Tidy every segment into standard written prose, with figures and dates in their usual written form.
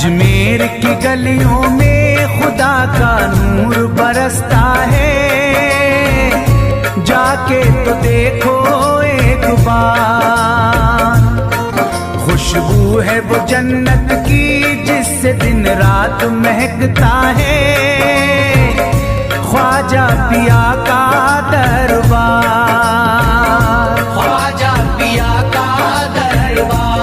अजमेर की गलियों में खुदा का नूर बरसता है, जाके तो देखो एक बार। खुशबू है वो जन्नत की जिससे दिन रात महकता है, ख्वाजा पिया का दरबार, ख्वाजा पिया का दरबार,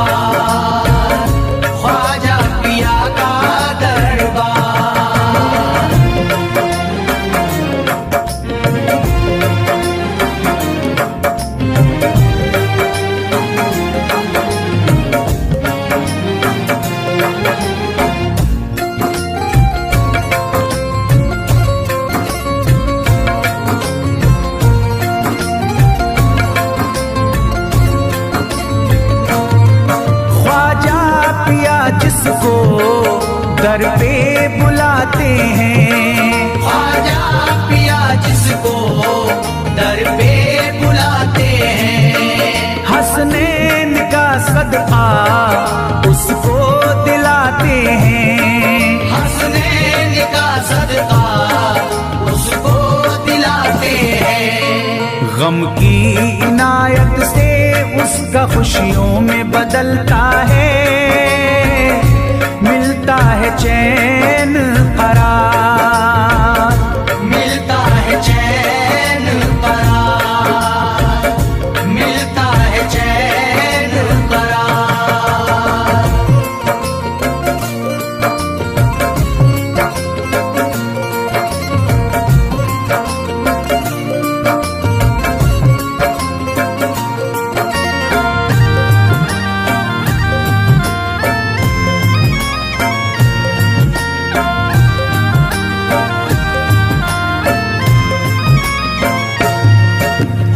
ख्वाजा पिया का दरबार। जिसको दर पे बुलाते हैं, ख्वाजा पिया जिसको दर पे बुलाते हैं, हसनैन का सदका उसको दिलाते हैं, हसनैन का सदका उसको दिलाते हैं। गम की इनायत से उसका खुशियों में बदलता है, मिलता है चैन करार, मिलता है चैन करार, मिलता है चैन करार।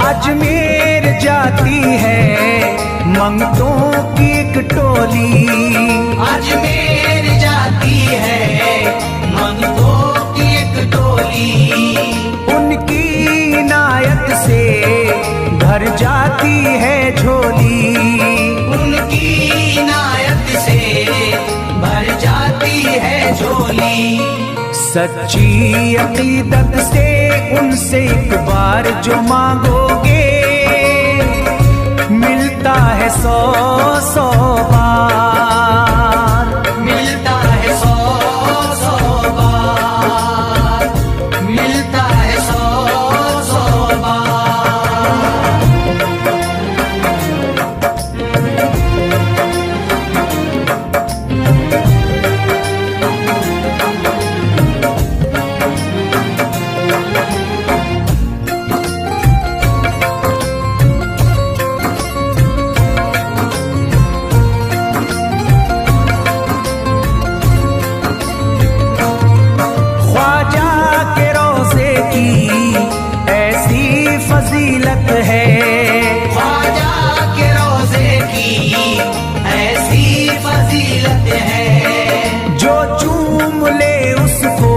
अजमेर जाती है मंगतों की एक टोली, अजमेर जाती है मंगतों की एक टोली, उनकी इनायत से भर जाती है झोली, उनकी इनायत से भर जाती है झोली। सच्ची अकीदत से उनसे एक बार जो मांगोगे, मिलता है 100 बार, मिलता है 100 बार, मिलता है 100 बार। फजीलत है ख्वाजा के रोज़े की ऐसी फजीलत है, जो चूम ले उसको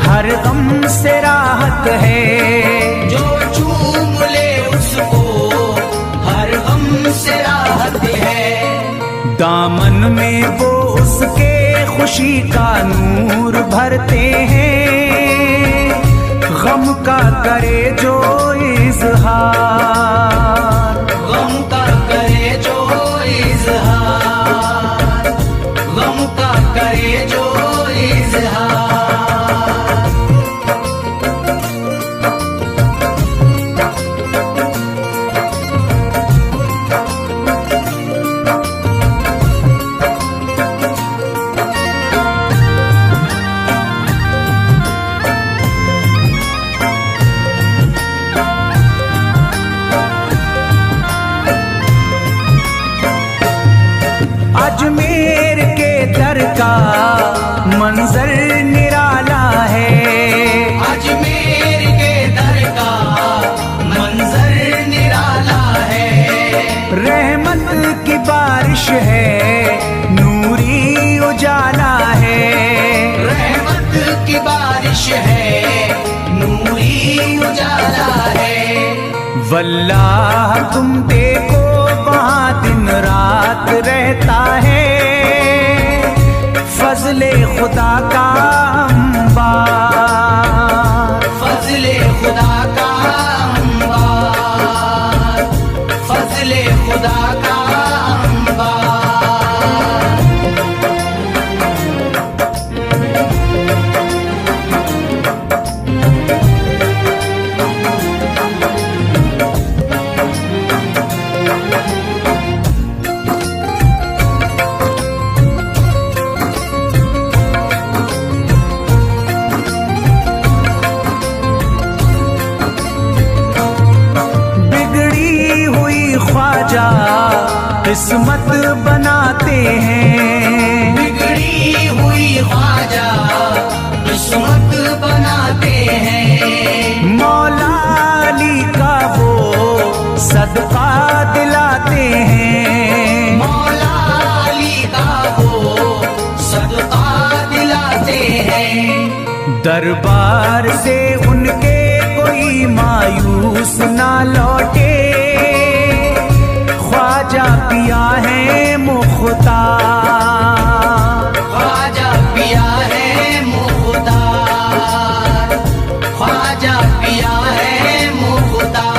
हर गम से राहत है, जो चूम ले उसको हर गम से राहत है। दामन में वो उसके खुशी का नूर भरते हैं, गम का करे जो इज़हार, गम का करे जो इज़हार, गम का करे जो इज़हार। अजमेर के दर का मंजर निराला है, अजमेर के दर का मंजर निराला है। रहमत की बारिश है नूरी उजाला है, रहमत की बारिश है नूरी उजाला है। वल्लाह तुम देखो वहाँ दिन रात रहता है, फजले खुदा का अंबार, फजले खुदा का अंबार, फजले खुदा का अंबार। किस्मत बनाते हैं, बिगड़ी हुई ख्वाजा किस्मत बनाते हैं। मौला अली का वो सदका दिलाते हैं, मौला अली का वो सदका दिलाते हैं। दरबार से उनके कोई मायूस ना लौटे, ख्वाजा पिया है मुख्तार, ख्वाजा पिया है मुख्तार, ख्वाजा पिया है मुख्तार।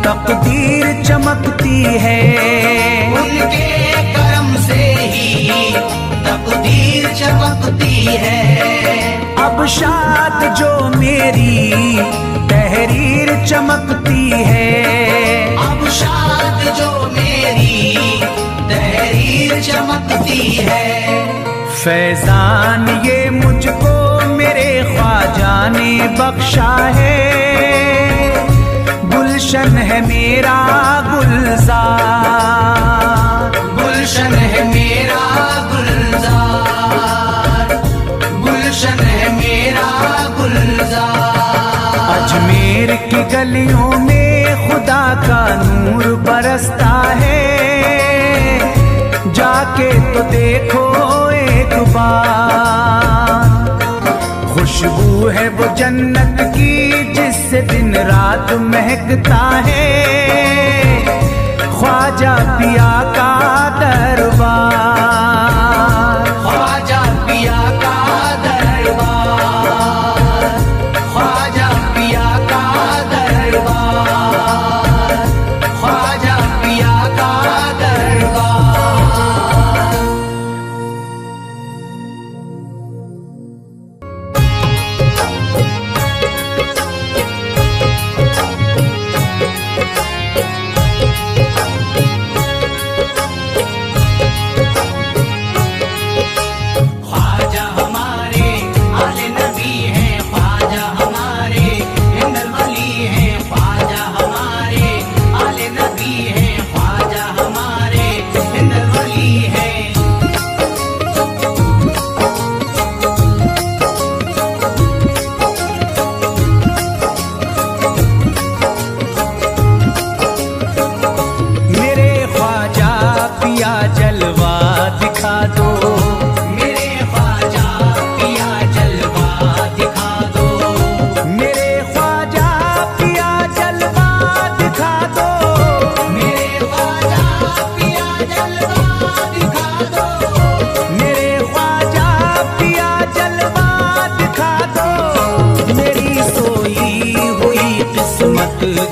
तकदीर चमकती है, उनके करम से ही तकदीर चमकती है। अब शाद जो मेरी तहरीर चमकती है, अब शाद जो मेरी तहरीर चमकती है। फैजान ये मुझको मेरे ख्वाजा ने बख्शा है, गुलशन है मेरा गुलजार, गुलशन है मेरा गुलजार, गुलशन है मेरा गुलजार। अजमेर की गलियों में खुदा का नूर बरसता है, जाके तो देखो एक बार। खुशबू है वो जन्नत की जिससे दिन रात महकता है, ख्वाजा पिया का दरबार, ख्वाजा पिया का दरबार, ख्वाजा पिया का दरबार, ख्वाजा पिया का दरबार।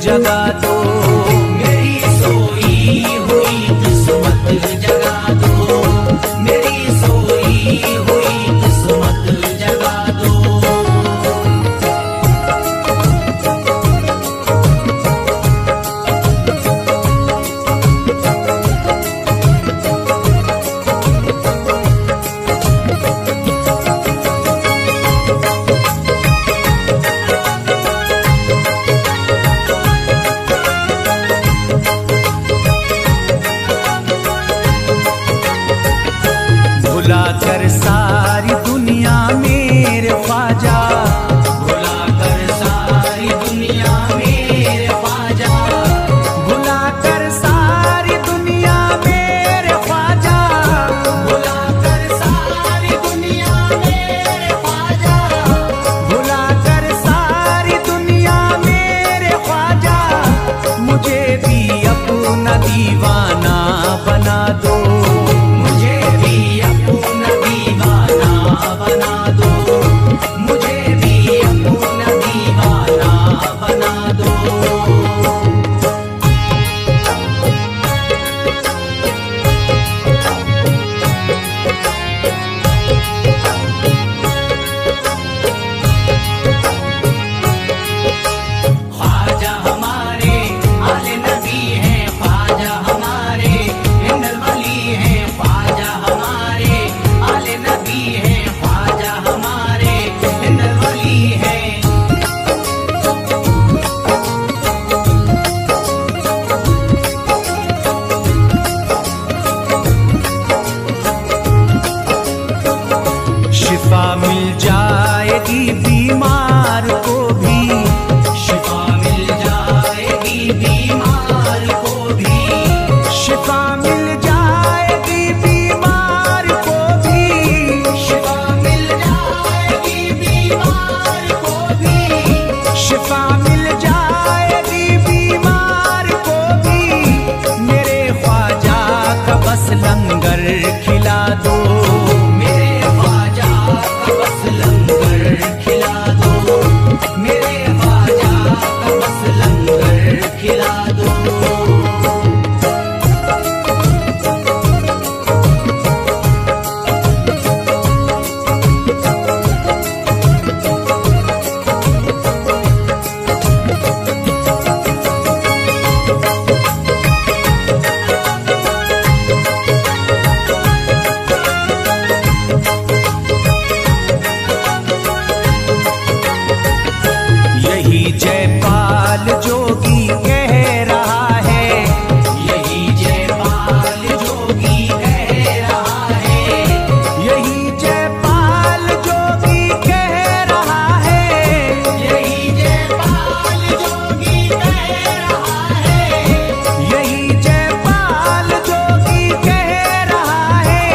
जगा दो, मेरी सोई हुई किस्मत जगा दो, मेरी सोई हुई किस्मत जगा दो। यही जयपाल जोगी कह रहा है, यही जयपाल जोगी कह रहा है, यही जयपाल जोगी कह रहा है, यही जयपाल जोगी कह रहा है, यही जयपाल जोगी कह रहा है।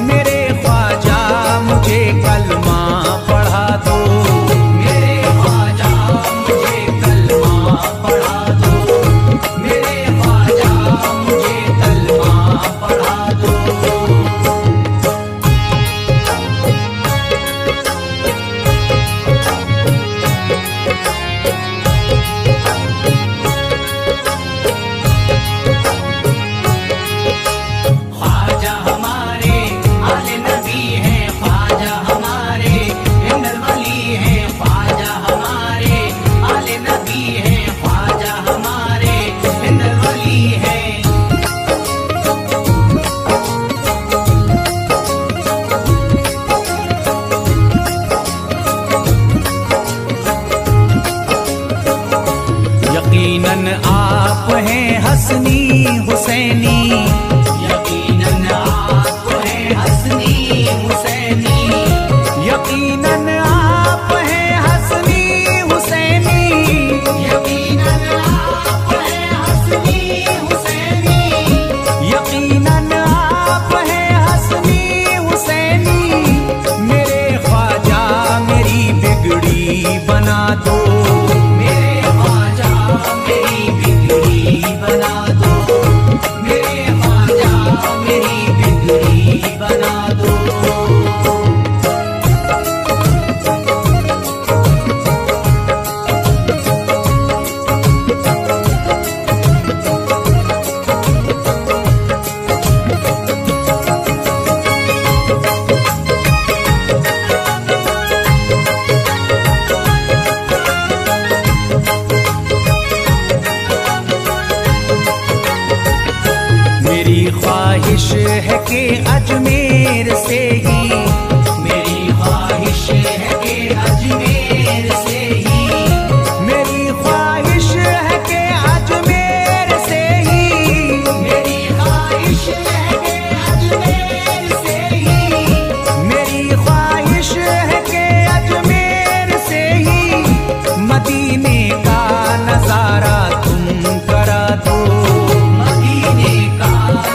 मेरे ख्वाजा मुझे कलमा पढ़ा दो, मेरे ख्वाजा मुझे कलमा पढ़ा दो, मेरे ख्वाजा मुझे कलमा पढ़ा दो। ख्वाजा हमारे आले नबी हैं, ख्वाजा हमारे हिंदल वली हैं, ख्वाजा हमारे आले नबी हैं, ख्वाजा हमारे हिंदल वली हैं। यकीनन आप हैं हसनी हुसैनी, यकीनन आप हैं हसनी हुसैनी, यकीनन आप हैं हसनी हुसैनी, यकीनन आप हैं हसनी हुसैनी, यकीनन आप हैं हसनी हुसैनी। मेरे ख्वाजा मेरी बिगड़ी बना दो, मेरे ख्वाजा मेरी बिगड़ी बना दो, मेरे ख्वाजा मेरी बिगड़ी बना दो। मेरी ख्वाहिश है कि अजमेर से ही, मेरी ख्वाहिश है कि अजमेर से ही, मेरी ख्वाहिश है कि अजमेर से ही, मेरी ख्वाहिश है कि अजमेर से ही, मेरी ख्वाहिश है कि अजमेर से ही मदीने का नजारा तुम करा दो, मदीने का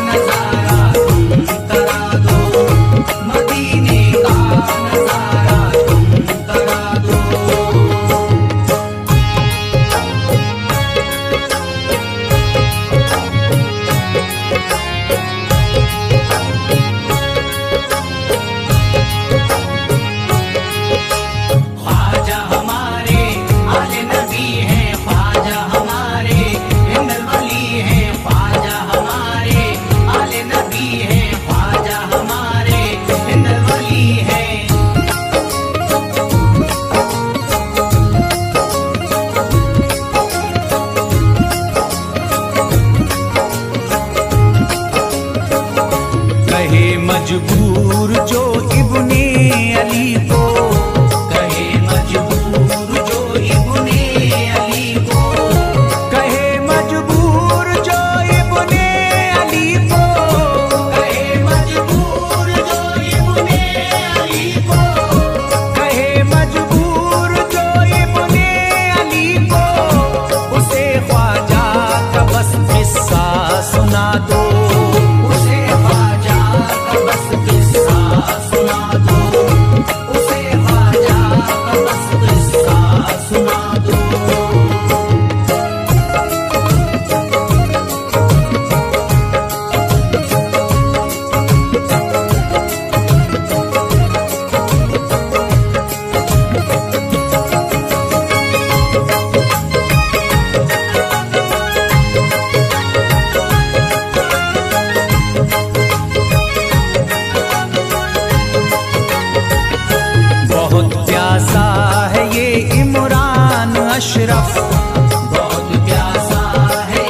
नजारा तुम करा दो, बहुत प्यासा है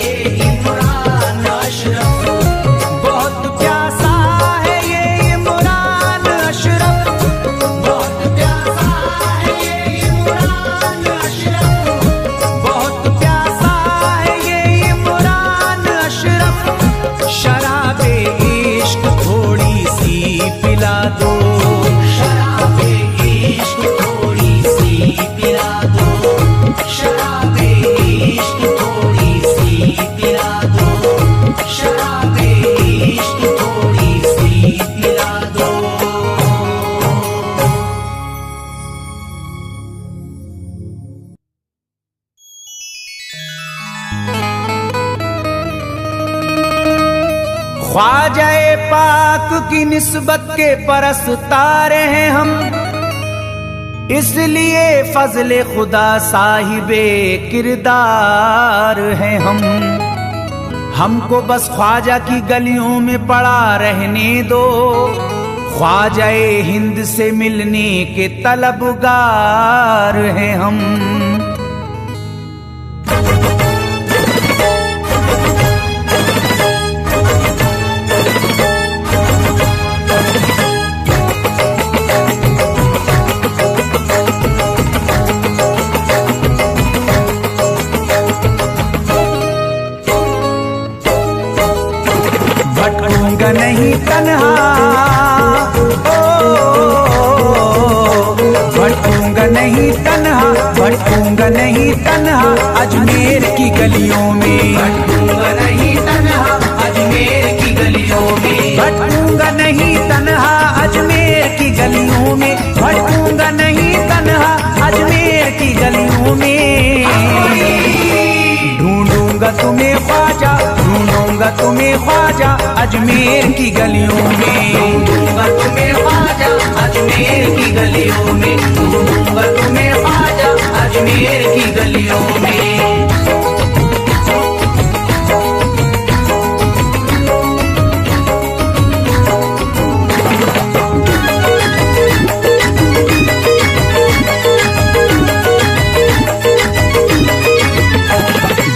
इमरान अशरफ, बहुत प्यासा है ये इमरान अशरफ, बहुत प्यासा है इमरान अशरफ, बहुत प्यासा है ये इमरान अशरफ। शराबे इश्क थोड़ी सी पिला दो, शराबे इश्क थोड़ी सी पिला दो, शराबे इश्क थोड़ी सी पिला दो, शराबे इश्क थोड़ी सी पिला दो। ख्वाजाए पाक की निस्बत के परस्तार हैं हम, इसलिए फजले खुदा साहिबे किरदार हैं हम। हमको बस ख्वाजा की गलियों में पड़ा रहने दो, ख्वाजाए हिंद से मिलने के तलबगार हैं हम। भटकूंगा नहीं तन्हा, भटकूंगा नहीं तन्हा, भटकूंगा नहीं तन्हा अजमेर की गलियों में, भटकूंगा नहीं तन्हा अजमेर की गलियों में, भटकूंगा नहीं तन्हा अजमेर की गलियों में, भटकूंगा नहीं तन्हा अजमेर की गलियों में। ढूंढूंगा तुम्हें ख्वाजा, ढूंढूंगा तुम्हें ख्वाजा अजमेर की गलियों में, ढूंढूंगा तुम्हें ख्वाजा अजमेर की गलियों में, ढूंढूंगा तुम्हें ख्वाजा अजमेर की गलियों में।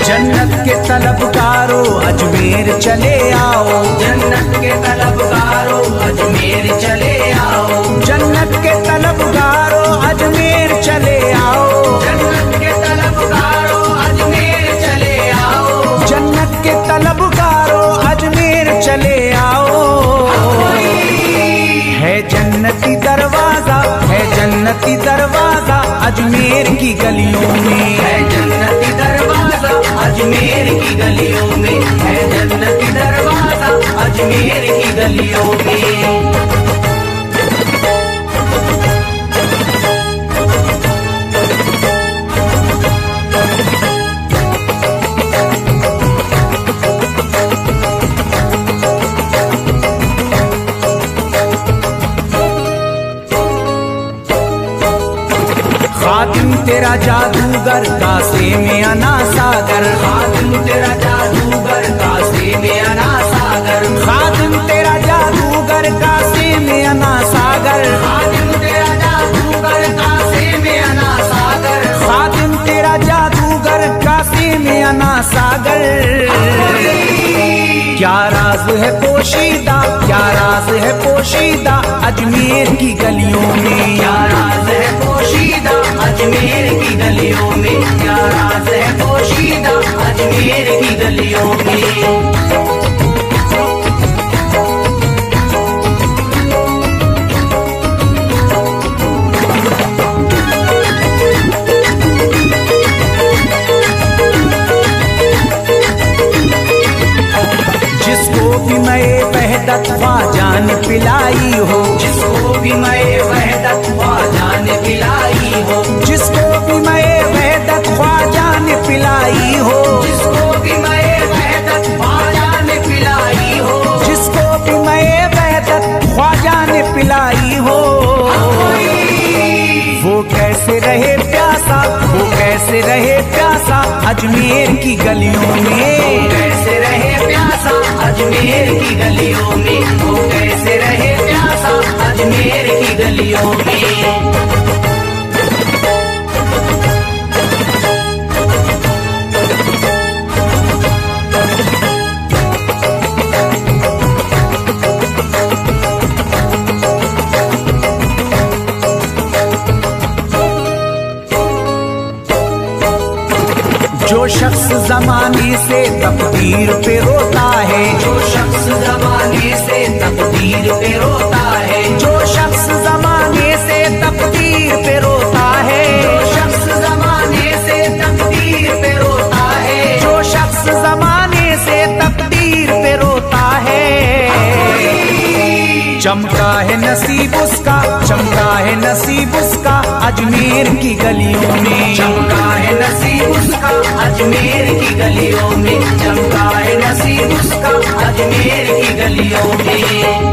जन्नत के तलबगारों अजमेर चले आओ, जन्नत के तलबगारों अजमेर चले आओ, जन्नत के तलबगारों अजमेर चले आओ, जन्नत के तलबगारों अजमेर चले आओ, जन्नत के तलबगारों अजमेर चले आओ। है जन्नती दरवाजा, है जन्नती दरवाजा अजमेर की गलियों में, है जन्नती दरवाजा अजमेर की गलियों में, है जन्नती दरवाजा अजमेर की गलियों में। खातिम तेरा जादूगर कासे में अना सागर, खातिम तेरा जादूगर कासे में अना सागर, खातिम तेरा जादूगर कासे में अना सागर, खातिम तेरा जादूगर कासे में अना सागर, खातिम तेरा जादूगर कासे में अना सागर। क्या राज है पोशीदा, क्या राज है पोशीदा अजमेर की गलियों में, क्या राज है पोशीदा अजमेर की गलियों में, क्या राज है पोशीदा अजमेर की गलियों में। जिसको भी मैं वहदत ख्वाजा ने पिलाई हो, जिसको भी मैं वहदत ख्वाजा ने पिलाई हो, जिसको भी मैं वहदत ख्वाजा ने पिलाई हो, जिसको भी मैं वहदत ख्वाजा ने पिलाई हो, जिसको भी मैं वहदत ख्वाजा ने पिलाई हो। वो कैसे रहे प्यासा, वो कैसे रहे प्यासा अजमेर की गलियों में, कैसे रहे प्यासा अजमेर की गलियों में, वो कैसे रहे प्यासा अजमेर की गलियों में। जो शख्स जमाने से तकदीर पे रोता है, जो शख्स जमाने से तकदीर पे रोता है, जो शख्स जमाने से तकदीर पे रोता है, जो शख्स जमाने से तकदीर पे रोता है, जो शख्स जमाने से तकदीर पे रोता है, चमका है नसीब उसका, चमका है नसीब उसका अजमेर की गलियों में, चमका है नसीब उसका अजमेर की गलियों में, चमका है नसीब उसका अजमेर की गलियों में।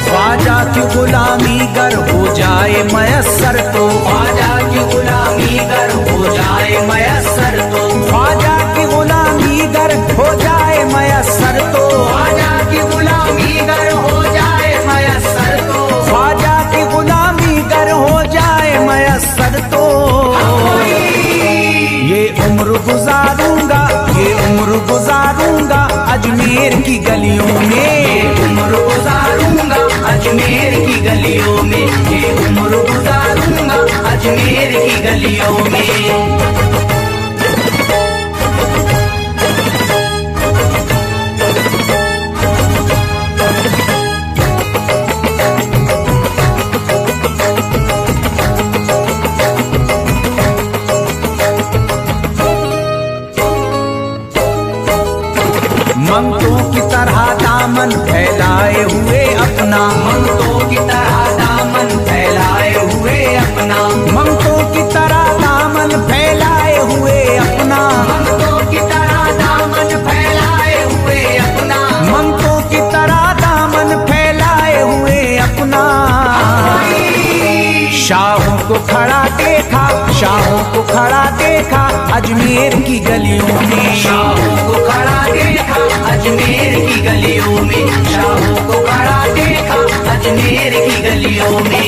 ख्वाजा की गुलामी गर हो जाए मयस्सर तो, ख्वाजा की गुलामी गर हो जाए मयस्सर तो, ख्वाजा की गुलामी गर हो जाए मयस्सर तो, ख्वाजा की गुलामी गर हो जाए मयस्सर तो, ख्वाजा की गुलामी गर हो जाए मयस्सर तो, ये उम्र गुजारूंगा, ये उम्र गुजारूंगा अजमेर की गलियों में, उम्र गुजारूंगा अजमेर की गलियों में, ये उम्र गुजारूंगा अजमेर की गलियों में। मंगतों की तरह दामन फैलाए हुए अपना, मंगतों की तरह दामन फैलाए हुए अपना, मंगतों की तरह दामन फैलाए हुए अपना, मंगतों की तरह दामन फैलाए हुए अपना, मंगतों की तरह दामन फैलाए हुए अपना, शाहों को खड़ा देखा, शाहों को खड़ा देखा अजमेर की गलियों में, शाहों को खड़ा देखा अजमेर की गलियों में, शाहों को खड़ा देखा अजमेर की गलियों में।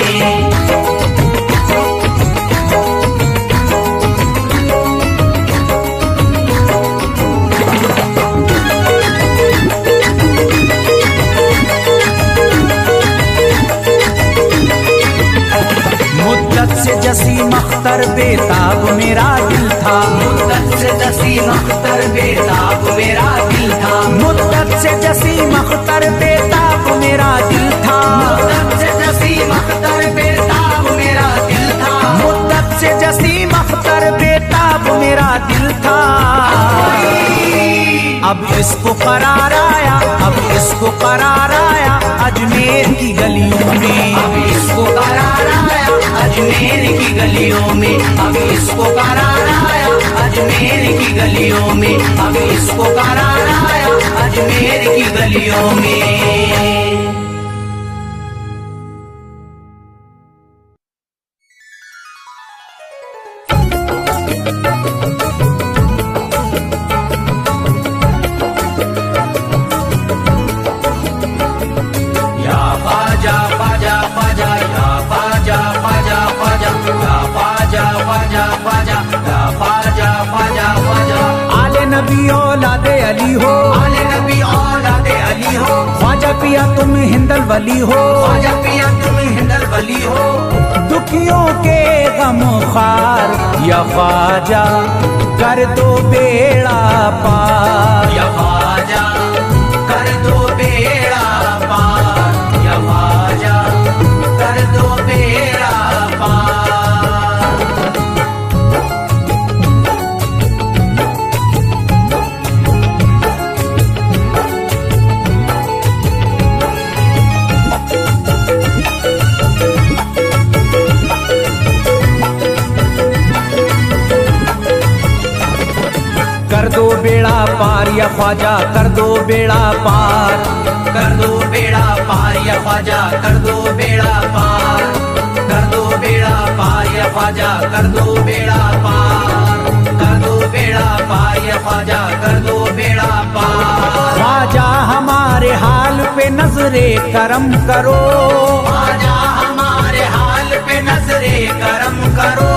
मुद्दत से जसीम अख्तर बेताब मेरा दिल था, मुद्दत से जसीम अख्तर बेताब मेरा दिल था, मुद्दत से जसीम अख्तर बेताब मेरा दिल था, मुद्दत से जसीम अख्तर बेताब मेरा दिल था, मुद्दत से जसीम अख्तर बेताब मेरा दिल था, अब इसको करार आया, अब इसको करार आया अजमेर की गलियों में, अब इसको करार आया अजमेर की गलियों में, अब इसको करार आया अजमेर की गलियों में, अब इसको करार आया अजमेर की गलियों में। आले नबी औलादे अली हो, आले नबी औलादे अली हो, ख्वाजा पिया तुम हिंदल वली हो, ख्वाजा पिया तुम हिंदल वली हो, दुखियों के गम खार या ख्वाजा कर दो बेड़ा पार, या ख्वाजा कर दो बेड़ा पार, या ख्वाजा कर दो बेड़ा पार। कर दो बेड़ा पार या ख्वाजा कर दो बेड़ा पार, कर दो बेड़ा पार या ख्वाजा कर दो बेड़ा पार, कर दो बेड़ा पार या ख्वाजा कर दो बेड़ा पार, कर दो बेड़ा पार या ख्वाजा कर दो बेड़ा पार। ख्वाजा हमारे हाल पे नजरे करम करो, ख्वाजा हमारे हाल पे नजरे करम करो,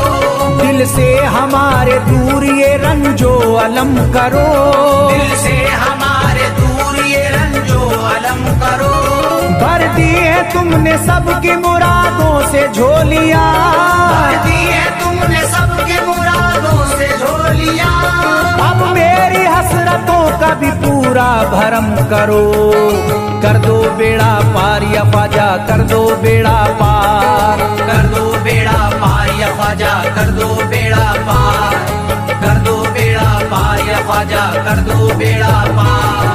दिल से हमारे दूर ये रंजो अलम करो, दिल से हमारे दूर ये रंजो अलम करो। भर दी है तुमने सबकी मुरादों से झोलियां, भर दी है तुमने सबकी मुरादों से झोलियां। अब मेरी हसरतों का भी पूरा भरम करो, कर दो बेड़ा पार या ख्वाजा कर दो बेड़ा पार, कर दो बेड़ा पार या ख्वाजा कर दो बेड़ा पार, कर दो बेड़ा पार या ख्वाजा कर दो बेड़ा पार,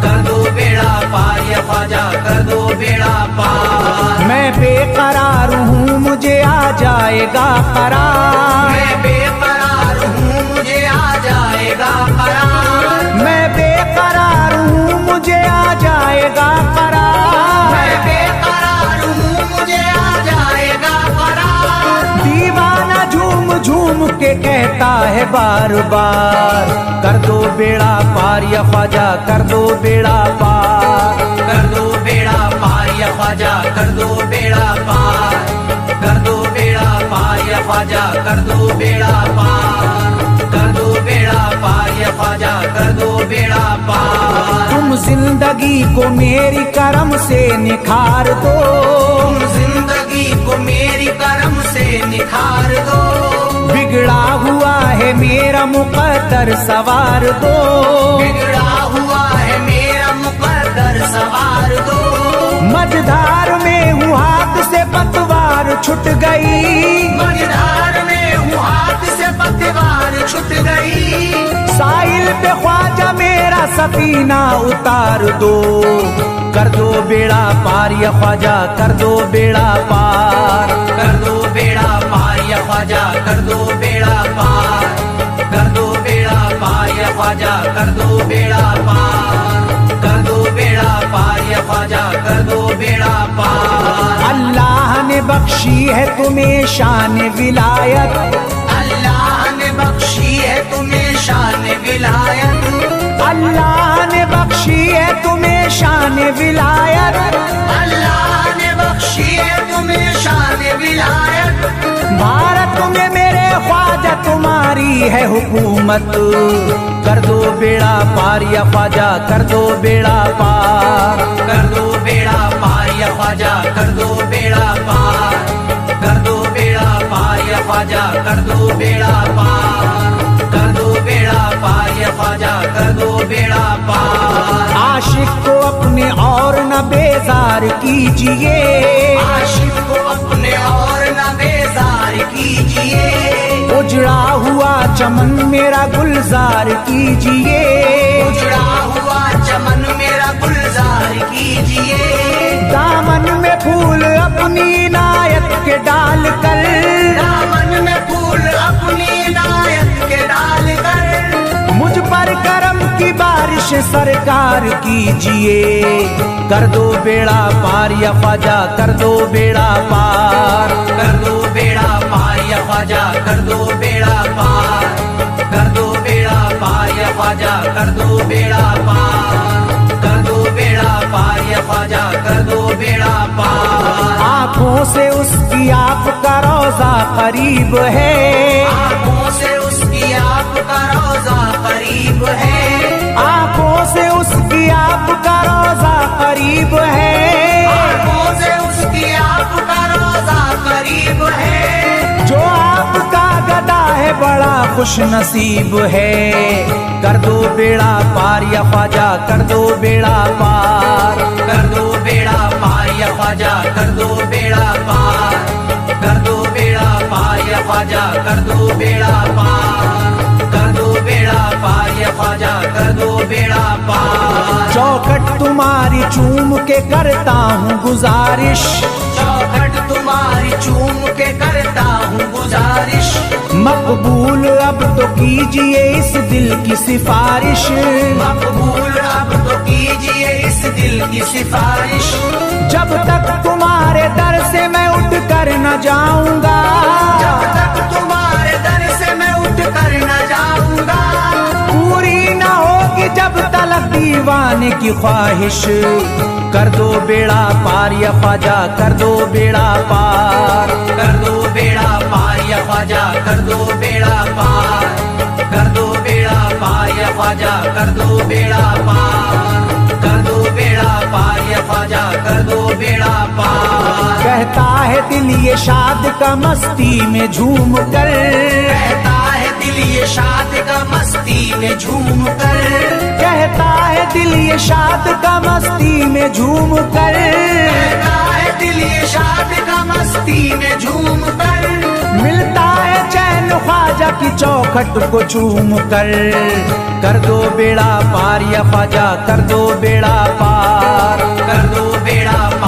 कर दो बेड़ा पार या ख्वाजा कर दो बेड़ा पार। मैं बेकरार हूँ मुझे आ जाएगा करार, मैं बेकरार हूँ मुझे आ जाएगा करार, मैं बेकरार हूँ मुझे आ जाएगा करार, मैं बेकरार हूँ मुझे आ जाएगा करार। दीवाना झूम झूम के कहता है बार बार, कर दो बेड़ा पार या ख्वाजा कर दो बेड़ा पार, कर दो बेड़ा पार या ख्वाजा कर दो बेड़ा पार, कर दो बेड़ा पार या ख्वाजा कर दो बेड़ा पार, कर दो बेड़ा पार या ख्वाजा कर दो बेड़ा पार। तुम जिंदगी को मेरी करम से निखार दो, तुम जिंदगी को मेरी करम से निखार दो। बिगड़ा हुआ है मेरा मुकद्दर सवार दो, बिगड़ा हुआ है मेरा मुकद्दर सवार दो। मझधार में हूँ हाथ से पतवार छुट गई, मझधार में हूँ हाथ से पतवार छूट गई। साहिल पे ख्वाजा मेरा सफीना उतार दो, कर दो बेड़ा पार या ख्वाजा कर दो बेड़ा पार, कर दो बेड़ा पार या ख्वाजा कर दो बेड़ा पार, कर दो बेड़ा पार या ख्वाजा कर दो बेड़ा पार, कर दो बेड़ा पार या ख्वाजा कर दो बेड़ा पार। अल्लाह ने बख्शी है तुम्हें शान विलायत, अल्लाह ने बख्शी है तुम्हें शान विलायत, अल्लाह ने बख्शी है तुम्हें शान विलायत, अल्लाह ने बख्शी है तुम्हें शान विलायत। भारत में मेरे ख्वाजा तुम्हारी है हुकूमत, कर दो बेड़ा पार या ख्वाजा कर दो बेड़ा पार, कर दो बेड़ा पार या ख्वाजा कर दो बेड़ा पार, कर दो बेड़ा पार या ख्वाजा कर दो बेड़ा पार, कर दो बेड़ा पार या ख्वाजा कर दो बेड़ा पार। आशिक को अपने और न बेजार कीजिए, आशिक को अपने और न बेजार कीजिए, उजड़ा हुआ चमन मेरा गुलजार कीजिए, उजड़ा हुआ चमन मेरा गुलजार कीजिए। दामन में फूल अपनी नायत के डाल कर, दामन में फूल अपनी नायत के डाल कर, मुझ पर करम की बारिश सरकार कीजिए, कर दो बेड़ा पार या ख्वाजा कर दो बेड़ा पार, कर दो बेड़ा पार या ख्वाजा कर दो बेड़ा पार, कर दो बेड़ा पार या ख्वाजा कर दो बेड़ा पार, कर दो बेड़ा पार या ख्वाजा कर दो बेड़ा पार। आँखों से उसकी आपका रोजा करीब है, आँखों से उसकी आपका रोजा करीब है, आँखों से उसकी आपका रोजा करीब है, आँखों से उसकी आपका रोजा करीब है। जो आपका गदा है बड़ा खुश नसीब है, कर दो बेड़ा पार या ख्वाजा कर दो बेड़ा पार, कर दो बेड़ा पार या ख्वाजा कर दो बेड़ा पार, कर दो बेड़ा पार या ख्वाजा कर दो बेड़ा पार, कर दो बेड़ा पार या ख्वाजा कर दो बेड़ा पार। चौखट तुम्हारी चूम के करता हूँ गुजारिश, चौखट तुम्हारी चूम के करता हूँ गुजारिश, मकबूल अब तो कीजिए इस दिल की सिफारिश, मकबूल अब तो कीजिए इस दिल की सिफारिश। जब तक तुम्हारे दर से मैं उठ कर न जाऊंगा, जब तक तुम्हारे दर से मैं उठ कर न जाऊंगा, पूरी न होगी जब तलक दीवाने की ख्वाहिश, कर दो बेड़ा पार या ख्वाजा कर दो बेड़ा पार, कर दो बेड़ा पार या ख्वाजा कर दो बेड़ा पार, कर दो बेड़ा पार कर दो बेड़ा पार, कर दो बेड़ा पार या ख्वाजा कर दो बेड़ा पार। कहता है दिल ये शाद का मस्ती में झूम कर, कहता है दिल ये शाद का मस्ती में झूम कर, कहता है दिल ये शाद का मस्ती में झूम कर, कहता है दिल ये शाद का मस्ती में झूम कर। मिलता है चैन ख्वाजा की चौखट को चूम कर दो बेड़ा पार या ख्वाजा कर दो बेड़ा पार।